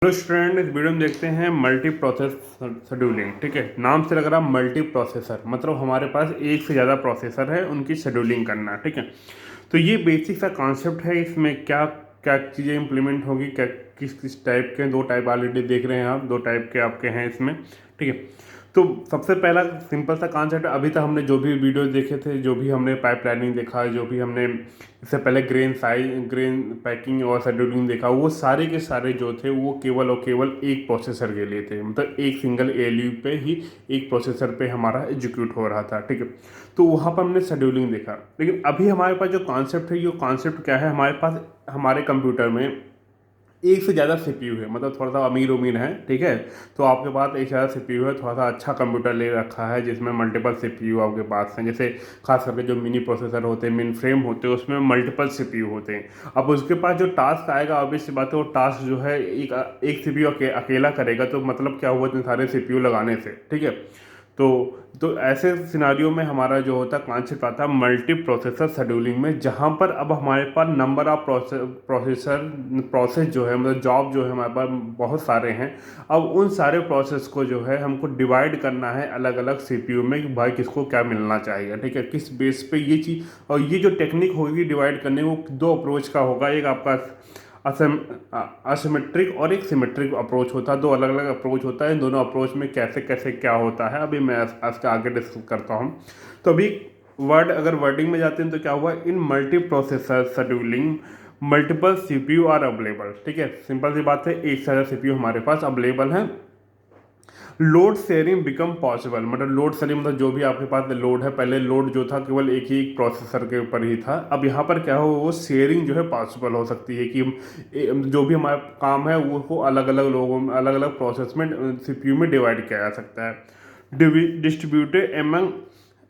Hello student, इस video में देखते हैं मल्टी प्रोसेस शेड्यूलिंग। ठीक है, नाम से लग रहा मल्टी प्रोसेसर मतलब हमारे पास एक से ज़्यादा प्रोसेसर है, उनकी शेड्यूलिंग करना। ठीक है, तो ये बेसिक सा कॉन्सेप्ट है। इसमें क्या क्या चीज़ें इंप्लीमेंट होगी, क्या किस किस टाइप के, दो टाइप ऑलरेडी देख रहे हैं आप, दो टाइप के आपके हैं इसमें। ठीक है, तो सबसे पहला सिंपल सा कॉन्सेप्ट, अभी तक हमने जो भी वीडियो देखे थे, जो भी हमने पाइप लाइनिंग देखा, जो भी हमने इससे पहले ग्रेन पैकिंग और शेड्यूलिंग देखा, वो सारे के सारे जो थे वो केवल और केवल एक प्रोसेसर के लिए थे। मतलब एक सिंगल एलयू पे ही, एक प्रोसेसर पे हमारा एग्जीक्यूट हो रहा था। ठीक है, तो वहाँ पर हमने शेड्यूलिंग देखा। लेकिन अभी हमारे पास जो कॉन्सेप्ट है, ये कॉन्सेप्ट क्या है, हमारे पास हमारे कंप्यूटर में एक से ज़्यादा सीपीयू है। मतलब थोड़ा सा अमीर उमीर है। ठीक है, तो आपके पास एक से ज़्यादा सीपीयू है, थोड़ा सा अच्छा कंप्यूटर ले रखा है जिसमें मल्टीपल सीपीयू आपके पास हैं। जैसे खास करके जो मिनी प्रोसेसर होते हैं, मेन फ्रेम होते हैं, उसमें मल्टीपल सीपीयू होते हैं। अब उसके पास जो टास्क आएगा, ऑब्वियस सी बात है, वो टास्क जो है एक सीपीयू अकेला करेगा। तो मतलब क्या हुआ इतने सारे सीपीयू लगाने से। ठीक है, तो ऐसे सिनारियो में हमारा जो होता है कॉन्सेप्ट आता है मल्टी प्रोसेसर शेड्यूलिंग में, जहाँ पर अब हमारे पास नंबर ऑफ प्रोसेस जो है, मतलब जॉब जो है हमारे पास बहुत सारे हैं। अब उन सारे प्रोसेस को जो है हमको डिवाइड करना है अलग अलग सीपीयू में कि भाई किसको क्या मिलना चाहिए। ठीक है, किस बेस पे ये चीज़, और ये जो टेक्निक होगी डिवाइड करने, वो दो अप्रोच का होगा। एक आपका असिमेट्रिक और एक सिमेट्रिक अप्रोच होता है। दो अलग अलग अप्रोच होता है। इन दोनों अप्रोच में कैसे कैसे क्या होता है अभी मैं आज आगे डिस्कस करता हूँ। तो अभी अगर वर्डिंग में जाते हैं तो क्या हुआ, in multi processor scheduling multiple CPU are available. ठीक है, सिंपल सी बात है, एक से ज़्यादा सीपीयू हमारे पास अवेलेबल है। लोड शेयरिंग बिकम पॉसिबल, मतलब लोड शेयरिंग मतलब जो भी आपके पास लोड है, पहले लोड जो था केवल एक ही प्रोसेसर के ऊपर ही था। अब यहाँ पर क्या हो, वो शेयरिंग जो है पॉसिबल हो सकती है कि जो भी हमारा काम है वो अलग अलग लोगों में, अलग अलग प्रोसेस में, सीपीयू में डिवाइड किया जा सकता है। Distributed among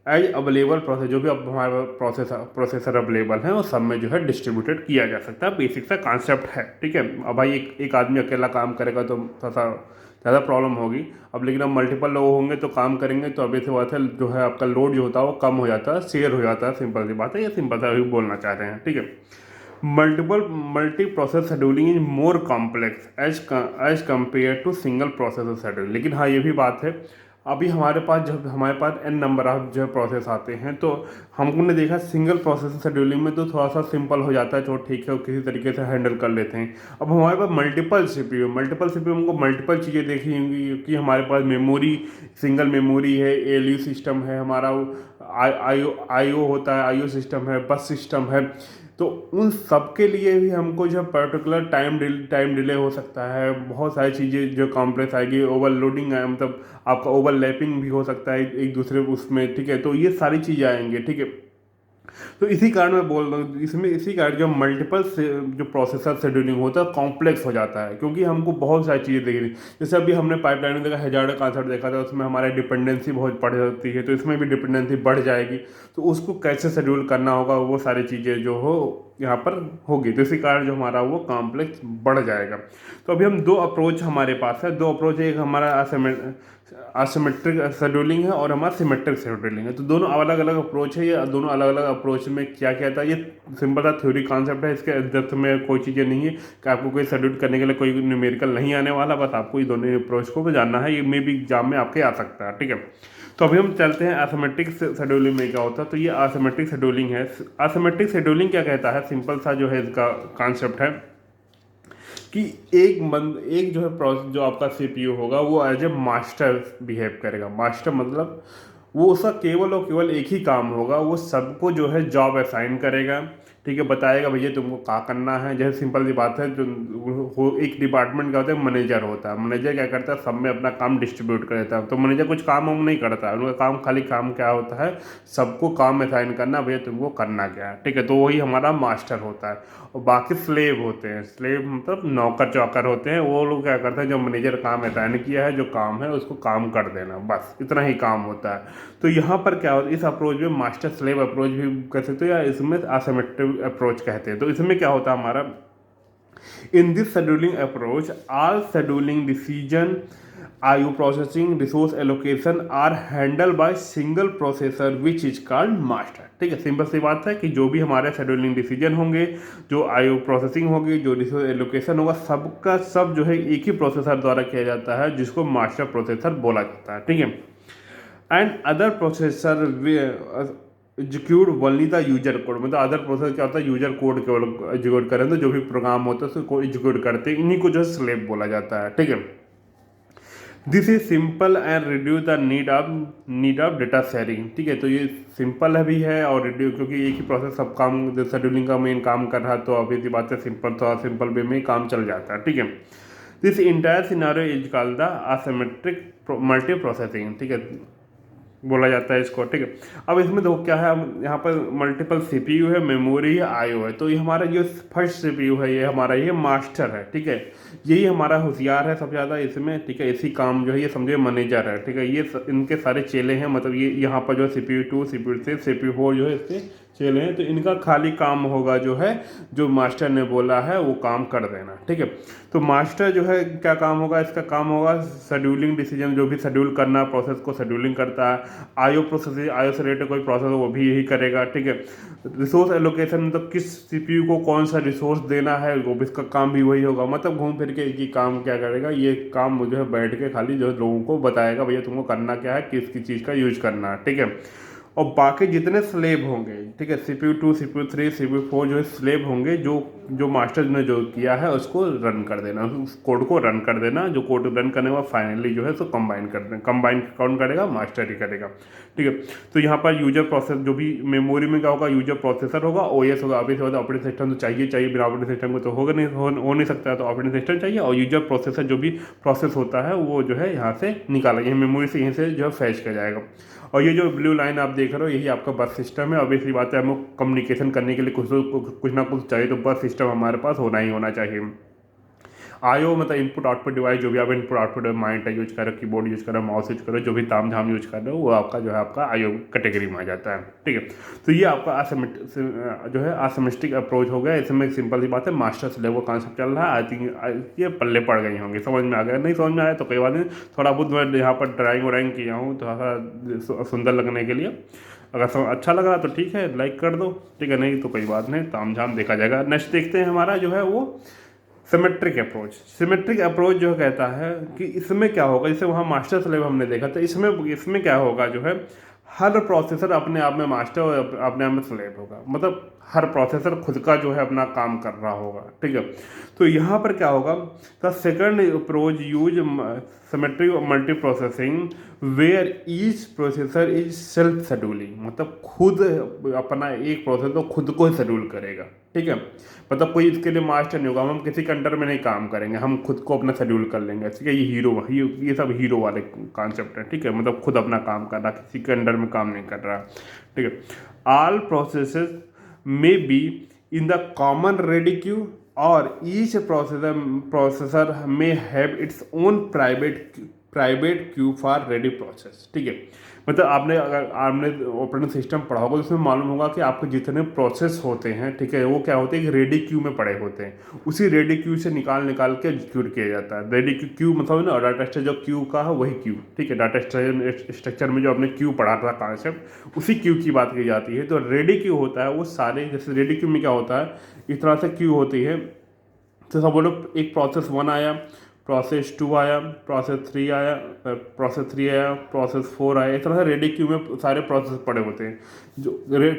as available process, जो भी अब हमारे प्रोसेसर अवेलेबल हैं वो सब में जो है डिस्ट्रीब्यूटेड किया जा सकता है। बेसिक सा कॉन्सेप्ट है। ठीक है, अब भाई एक आदमी अकेला काम करेगा तो थोड़ा सा ज़्यादा प्रॉब्लम होगी। अब लेकिन अब मल्टीपल लोग होंगे तो काम करेंगे तो अभी से बात है, जो है आपका लोड जो होता है वो कम हो जाता है, शेयर हो जाता है। सिंपल सी बात है, ये सिंपल सा अभी बोलना चाह रहे हैं। ठीक है, multi process scheduling is more complex as compare to single processor scheduling. लेकिन हाँ, ये भी बात है, अभी हमारे पास जब हमारे पास एन नंबर ऑफ जो है प्रोसेस आते हैं, तो हमने देखा सिंगल प्रोसेसर शेड्यूलिंग में तो थोड़ा सा सिंपल हो जाता है, जो ठीक है, वो किसी तरीके से हैंडल कर लेते हैं। अब हमारे पास मल्टीपल सीपीयू हमको मल्टीपल चीज़ें देखी होंगी कि हमारे पास मेमोरी, सिंगल मेमोरी है, एलयू सिस्टम है हमारा, आईओ होता है, आईओ सिस्टम है, बस सिस्टम है। तो उन सब के लिए भी हमको जो पर्टिकुलर टाइम डिले हो सकता है। बहुत सारी चीज़ें जो कॉम्प्लेक्स आएगी, ओवरलोडिंग है, मतलब आपका ओवरलैपिंग भी हो सकता है एक दूसरे उसमें। ठीक है, तो ये सारी चीज़ें आएंगे। ठीक है, तो इसी कारण मैं बोल रहा हूँ, इसमें इसी कारण जो मल्टीपल से जो प्रोसेसर शेड्यूलिंग होता है कॉम्प्लेक्स हो जाता है, क्योंकि हमको बहुत सारी चीज़ें देखनी। जैसे अभी हमने पाइपलाइन में देखा, हैजार्ड कॉन्सेप्ट देखा था, उसमें हमारे डिपेंडेंसी बहुत बढ़ जाती है, तो इसमें भी डिपेंडेंसी बढ़ जाएगी। तो उसको कैसे शेड्यूल करना होगा, वो सारी चीज़ें जो हो यहाँ पर होगी, तो इसी कारण जो हमारा वो कॉम्प्लेक्स बढ़ जाएगा। तो अभी हम दो अप्रोच हमारे पास है, दो अप्रोच है, एक हमारा असिमेट्रिक शेड्यूलिंग है और हमारा सिमेट्रिक शेड्यूलिंग है। तो दोनों अलग अलग अप्रोच है। ये दोनों अलग अलग अप्रोच में क्या क्या था, ये सिंपल सा थ्योरी कॉन्सेप्ट है। इसके डेप्थ में कोई चीज़ें नहीं है कि आपको कोई शेड्यूल करने के लिए कोई न्यूमेरिकल नहीं आने वाला, बस आपको ये दोनों अप्रोच को जानना है। ये मे भी एग्जाम में आपके आ सकता है। ठीक है, तो अभी हम चलते हैं असिमेट्रिक शेड्यूलिंग में क्या होता है। तो ये असिमेट्रिक शेड्यूलिंग है। असिमेट्रिक शेड्यूलिंग क्या कहता है, सिंपल सा जो है इसका कॉन्सेप्ट है कि एक जो है प्रोसेस, जो आपका सीपीयू होगा वो एज ए मास्टर बिहेव करेगा। मास्टर मतलब वो उसका केवल और केवल एक ही काम होगा, वो सबको जो है जॉब असाइन करेगा। ठीक है, बताएगा भैया तुमको क्या करना है। जैसे सिंपल सी बात है, जो एक डिपार्टमेंट का होता है, मैनेजर होता है। मैनेजर क्या करता है, सब में अपना काम डिस्ट्रीब्यूट कर देता है। तो मैनेजर कुछ काम हम नहीं करता है, उनका काम क्या होता है, सबको काम असाइन करना, भैया तुमको करना क्या है। ठीक है, तो वही हमारा मास्टर होता है। और बाकी स्लेव होते हैं, स्लेव मतलब नौकर चौकर होते हैं। वो लोग क्या करते हैं, जो मैनेजर काम असाइन किया है, जो काम है उसको काम कर देना, बस इतना ही काम होता है। तो यहाँ पर क्या होता है, इस अप्रोच में मास्टर स्लेव अप्रोच भी कह सकते हो, या इसमें असिमेट्रिक अप्रोच कहते हैं। तो इसमें क्या होता है हमारा, in this scheduling approach all scheduling decision IO processing, resource allocation are handled by single processor which is called master. ठीक है, सिंपल सी बात है कि जो भी हमारे शेड्यूलिंग डिसीजन होंगे, जो IO प्रोसेसिंग होगी, जो रिसोर्स एलोकेशन होगा, सबका सब जो है एक ही प्रोसेसर द्वारा किया जाता है, जिसको मास्टर प्रोसेसर बोला जाता है। ठीक है, and other processor execute only the user code, मतलब अदर प्रोसेस क्या होता है, यूजर कोड केवल एग्जीक्यूट करें, तो जो भी प्रोग्राम होता है उसको एग्जीक्यूट करते हैं, इन्हीं को जो है स्लेव बोला जाता है। ठीक है, this is simple and reduce the need of data sharing. ठीक है, तो ये सिंपल है भी है और रिड्यूस, क्योंकि एक ही प्रोसेस सब काम शेड्यूलिंग का मेन काम कर रहा है, तो अभी बात है सिंपल, तो सिंपल वे में काम चल जाता है। ठीक है, this entire scenario is called the asymmetric multi processing. ठीक है, बोला जाता है इसको। ठीक है, अब इसमें देखो क्या है, हम यहाँ पर मल्टीपल सीपीयू है, मेमोरी है, आईओ है। तो ये हमारा जो फर्स्ट सीपीयू है, ये हमारा ये मास्टर है। ठीक है, यही हमारा होशियार है सबसे ज़्यादा इसमें। ठीक है, इसी काम जो है ये समझे मैनेजर है। ठीक है, ये इनके सारे चेले हैं, मतलब ये यहाँ पर जो है CPU 2, CPU 3, CPU 4 जो है इसके चेले हैं। तो इनका खाली काम होगा जो है, जो मास्टर ने बोला है वो काम कर देना। ठीक है, तो मास्टर जो है क्या काम होगा, इसका काम होगा शेड्यूलिंग डिसीजन, जो भी शेड्यूल करना प्रोसेस को शेड्यूलिंग करता है। आईओ प्रोसेस, आईओ से रिलेटेड कोई प्रोसेस हो वो भी यही करेगा। ठीक है, रिसोर्स एलोकेशन, तो किस CPU को कौन सा रिसोर्स देना है, वो भी इसका काम भी वही होगा। मतलब घूम फिर के एक ही काम क्या करेगा, ये काम जो है बैठ के खाली जो है लोगों को बताएगा, भैया तुमको करना क्या है, किस चीज़ का यूज करना है। ठीक है, और बाकी जितने स्लेब होंगे, ठीक है, CPU 2, CPU 3, CPU 4 जो है स्लेब होंगे, जो मास्टर ने जो किया है उसको रन कर देना, उस कोड को रन कर देना। जो कोड रन करने के बाद फाइनली जो है उसको कंबाइन कर देना। कंबाइन कौन करेगा, मास्टर ही करेगा। ठीक है, तो यहाँ पर यूजर प्रोसेस, जो भी मेमोरी में क्या होगा, यूजर प्रोसेसर होगा, OS होगा। अभी से ऑपरेटिंग सिस्टम तो चाहिए, बिना ऑपरेटिंग सिस्टम को तो होगा नहीं, हो नहीं सकता, तो ऑपरेटिंग सिस्टम चाहिए। और यूजर प्रोसेसर जो भी प्रोसेस होता है वो जो है यहाँ से निकाला, यही मेमोरी से यहीं से जो है फैच किया जाएगा। और ये जो ब्लू लाइन आप देख रहे हो, यही आपका बस सिस्टम है। ऑब्वियसली बात है, हमें कम्युनिकेशन करने के लिए कुछ ना कुछ चाहिए, तो बस सिस्टम हमारे पास होना ही होना चाहिए। आईओ मतलब इनपुट आउटपुट डिवाइस, जो भी आप इनपुट आउटपुट मॉनिटर यूज कर रहे हो, कीबोर्ड यूज कर रहे हो, माउस यूज कर रहे हो, जो भी ताम झाम यूज कर रहे हो, वो आपका जो है आपका आईओ कैटेगरी में आ जाता है। ठीक है, तो ये आपका जो है असिमेट्रिक अप्रोच हो गया। इसमें सिंपल सी बात है, मास्टर स्लेव का कॉन्सेप्ट चल रहा है। आई थिंक ये पल्ले पड़ गई होंगी, समझ में आ गया। नहीं समझ में आया तो कोई बात नहीं, थोड़ा बहुत मैं यहाँ पर ड्राइंग व्राइंग किया हूँ थोड़ा सा सुंदर लगने के लिए। अगर अच्छा लग रहा तो ठीक है, लाइक कर दो। ठीक है, नहीं तो कोई बात नहीं, ताम झाम देखा जाएगा। नेक्स्ट देखते हैं हमारा जो है वो सिमेट्रिक अप्रोच। सिमेट्रिक अप्रोच जो कहता है कि इसमें क्या होगा, जैसे वहाँ मास्टर स्लेव हमने देखा था, इसमें क्या होगा जो है, हर प्रोसेसर अपने आप में मास्टर और अपने आप में स्लेव होगा। मतलब हर प्रोसेसर खुद का जो है अपना काम कर रहा होगा। ठीक है, तो यहाँ पर क्या होगा, the second approach use symmetric multi processing where each processor is self scheduling, मतलब खुद अपना एक प्रोसेसर तो खुद को ही शेड्यूल करेगा। ठीक है, मतलब कोई इसके लिए मास्टर नहीं होगा, हम किसी के अंडर में नहीं काम करेंगे, हम खुद को अपना शेड्यूल कर लेंगे। ठीक है, ये सब हीरो वाले कॉन्सेप्ट है। ठीक है, मतलब खुद अपना काम कर रहा, किसी के अंडर में काम नहीं कर रहा। ठीक है, all processes may be in the common ready queue or each processor may have its own private queue for ready process। ठीक है, मतलब आपने ऑपरेटिंग सिस्टम पढ़ा होगा, उसमें मालूम होगा कि आपके जितने प्रोसेस होते हैं, ठीक है, वो क्या होते हैं, एक रेडी क्यू में पड़े होते हैं। उसी रेडी क्यू से निकाल के एग्जीक्यूट किया जाता है। रेडी क्यू मतलब ना, डाटा स्ट्रक्चर जो क्यू का है वही क्यू। ठीक है, डाटा स्ट्रक्चर में जो आपने क्यू पढ़ा था कॉन्सेप्ट, उसी क्यू की बात की जाती है। तो रेडी क्यू होता है वो सारे, जैसे रेडी क्यू में क्या होता है, इस तरह से क्यू होती है। तो सब बोलो, एक प्रोसेस 1 आया, प्रोसेस 2 आया, प्रोसेस 3 आया, प्रोसेस 4 आया। इस तरह से रेडी क्यू में सारे प्रोसेस पड़े होते हैं। जो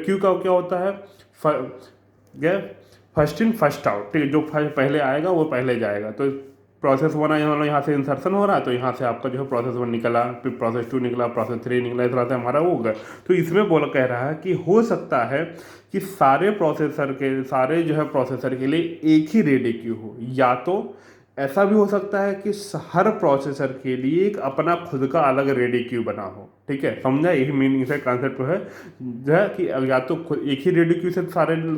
क्यू का क्या होता है, फर्स्ट इन फर्स्ट आउट। ठीक है, जो पहले आएगा वो पहले जाएगा। तो प्रोसेस 1 आया, मतलब यहाँ से इंसर्शन हो रहा है, तो यहाँ से आपका जो है प्रोसेस 1 निकला, फिर प्रोसेस 2 निकला, प्रोसेस 3 निकला। इस तरह से हमारा वो होगा। तो इसमें कह रहा है कि हो सकता है कि सारे जो है प्रोसेसर के लिए एक ही रेडी क्यू हो, या तो ऐसा भी हो सकता है कि हर प्रोसेसर के लिए एक अपना खुद का अलग रेडी क्यू बना हो। ठीक है, समझा, यही मेन इसका कॉन्सेप्ट है जो है कि या तो एक ही रेडी क्यू से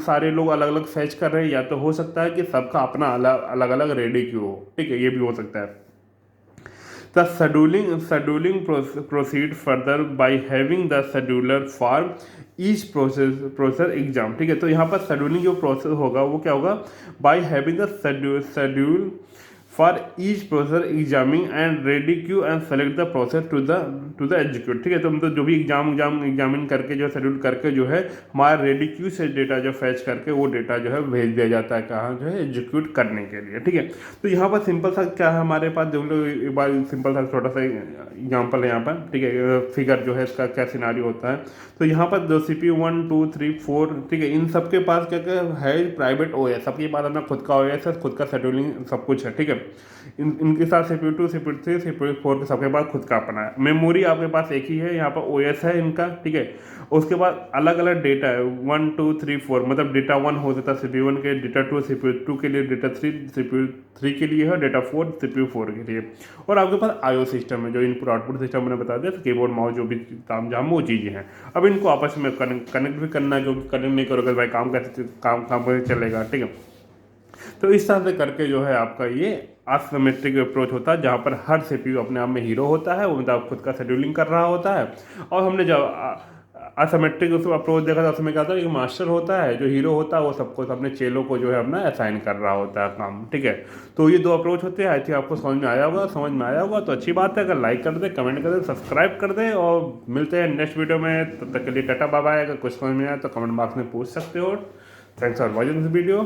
सारे लोग अलग अलग फैच कर रहे हैं, या तो हो सकता है कि सबका अपना अलग अलग रेडी क्यू हो। ठीक है, ये भी हो सकता है। The scheduling proceed further bye having the scheduler for each processor exam. ठीक है, तो यहाँ पर शेड्यूलिंग जो प्रोसेस होगा वो क्या होगा, by having the schedule for each processor examining and ready queue and select the process to the execute. ठीक है, तो हम तो जो भी एग्जामिन करके जो शेड्यूल करके जो है हमारा रेडी क्यू से डेटा जो फैच करके वो डेटा जो है भेज दिया जाता है कहाँ, जो है एग्जीक्यूट करने के लिए। ठीक है, तो यहाँ पर सिंपल सा क्या है हमारे पास, जो लोग एक बार सिंपल सा छोटा सा एग्जाम्पल है यहाँ पर। ठीक है, फिगर जो है इसका क्या सिनारियो होता है, तो यहाँ पर जो CPU 1 2 3 4, ठीक है, इन सबके पास क्या क्या है, प्राइवेट OS, सबके पास अपना खुद का OS है, खुद का शेड्यूलिंग सब कुछ है। ठीक है, इनके साथ CPU 2 CPU 3 CPU 4 के सबके पास खुद का अपना है। मेमोरी आपके पास एक ही है, यहाँ पर OS है इनका। ठीक है, उसके बाद अलग अलग डेटा है 1 2 3 4, मतलब डेटा 1 हो सकता है CPU 1 के, डेटा 2 CPU 2 के लिए, डेटा 3 CPU 3 के लिए है, डेटा 4 CPU 4 के लिए। और आपके पास IO सिस्टम है, जो इनपुट आउटपुट सिस्टम मैंने बता दिया, कीबोर्ड माउस जो भी काम जहाँ वो चीज़ें हैं। अब इनको आपस में कनेक्ट भी करना है, क्योंकि कनेक्ट नहीं करोगे भाई काम कैसे चलेगा। ठीक है, तो इस तरह से करके जो है आपका ये असिमेट्रिक अप्रोच होता है, जहाँ पर हर CPU अपने आप में हीरो होता है, वो मतलब खुद का शेड्यूलिंग कर रहा होता है। और हमने जब असिमेट्रिक अप्रोच देखा था, उसमें क्या होता है, एक मास्टर होता है, जो हीरो होता है वो सबको अपने चेलों को जो है अपना असाइन कर रहा होता है काम। ठीक है, तो ये 2 अप्रोच होते हैं। आई थिंक आपको समझ में आया होगा, तो अच्छी बात है। अगर लाइक कर दे, कमेंट कर दे, सब्सक्राइब कर दे, और मिलते हैं नेक्स्ट वीडियो में। तब तक के लिए टाटा बाय बाय। अगर कुछ समझ में आया तो कमेंट बॉक्स में पूछ सकते हो। Thanks for watching this video.